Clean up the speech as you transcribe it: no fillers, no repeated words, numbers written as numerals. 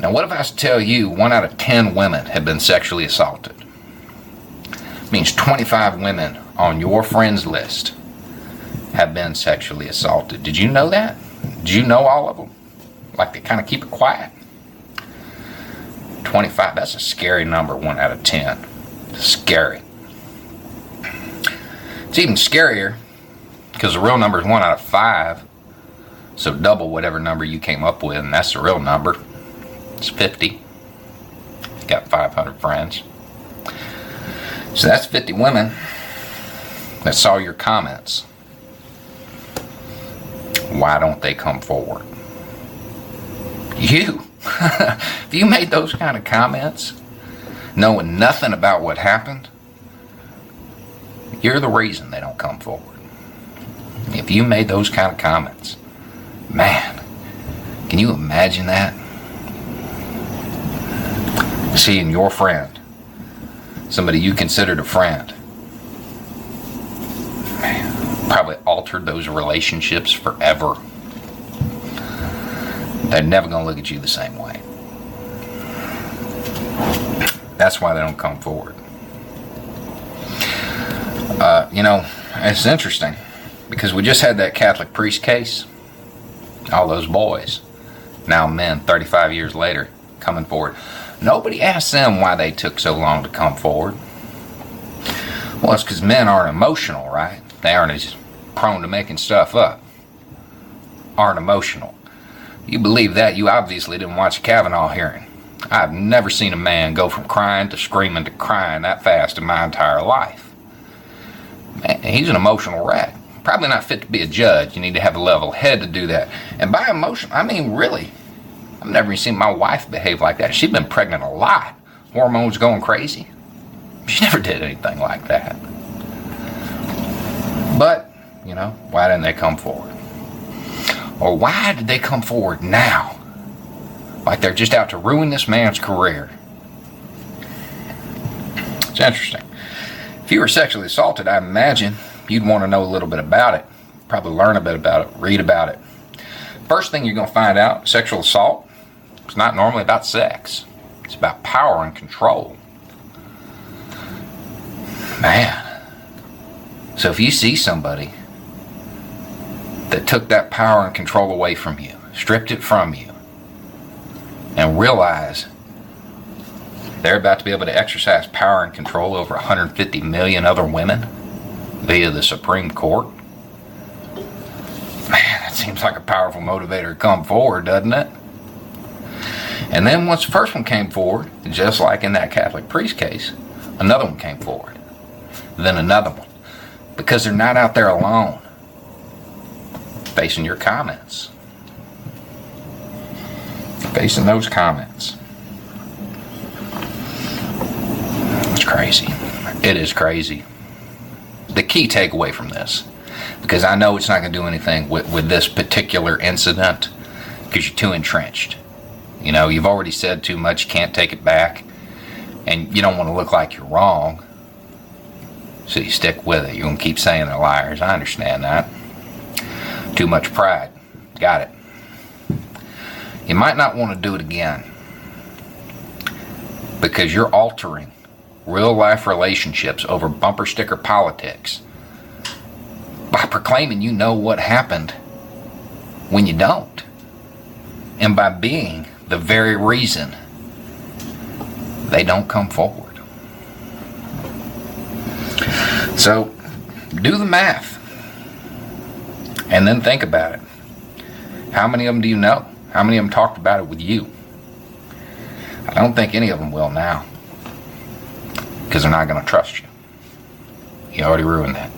Now, what if I was to tell you 1 out of 10 women have been sexually assaulted? It means 25 women on your friends list have been sexually assaulted. Did you know that? Did you know all of them? Like they kind of keep it quiet. 25, that's a scary number, 1 out of 10. Scary. It's even scarier because the real number is 1 out of 5. So double whatever number you came up with, and that's the real number. It's 50. Got 500 friends. So that's 50 women that saw your comments. Why don't they come forward? You. If you made those kind of comments, knowing nothing about what happened, you're the reason they don't come forward. If you made those kind of comments, man, can you imagine that? Seeing your friend, somebody you considered a friend, man, probably altered those relationships forever. They're never going to look at you the same way. That's why they don't come forward. It's interesting because we just had that Catholic priest case. All those boys, now men, 35 years later, coming forward. Nobody asked them why they took so long to come forward. Well, it's because men aren't emotional, right? They aren't as prone to making stuff up. Aren't emotional. You believe that, you obviously didn't watch a Kavanaugh hearing. I've never seen a man go from crying to screaming to crying that fast in my entire life. Man, he's an emotional wreck. Probably not fit to be a judge. You need to have a level head to do that. And by emotion, I mean really. I've never even seen my wife behave like that. She'd been pregnant a lot. Hormones going crazy. She never did anything like that. But, why didn't they come forward? Or why did they come forward now? Like they're just out to ruin this man's career. It's interesting. If you were sexually assaulted, I imagine you'd want to know a little bit about it. Probably learn a bit about it, read about it. First thing you're going to find out, sexual assault is not normally about sex. It's about power and control. Man. So if you see somebody that took that power and control away from you, stripped it from you, and realize they're about to be able to exercise power and control over 150 million other women via the Supreme Court, man, that seems like a powerful motivator to come forward, doesn't it? And then once the first one came forward, just like in that Catholic priest case, another one came forward. Then another one. Because they're not out there alone, facing your comments. Facing those comments. It's crazy. It is crazy. The key takeaway from this, because I know it's not going to do anything with this particular incident, because you're too entrenched. You've already said too much, you can't take it back, and you don't want to look like you're wrong, so you stick with it. You're going to keep saying they're liars. I understand that. Too much pride. Got it. You might not want to do it again, because you're altering real life relationships over bumper sticker politics by proclaiming you know what happened when you don't, and by being the very reason they don't come forward. So do the math and then think about it. How many of them do you know? How many of them talked about it with you? I don't think any of them will now, because they're not going to trust you. You already ruined that.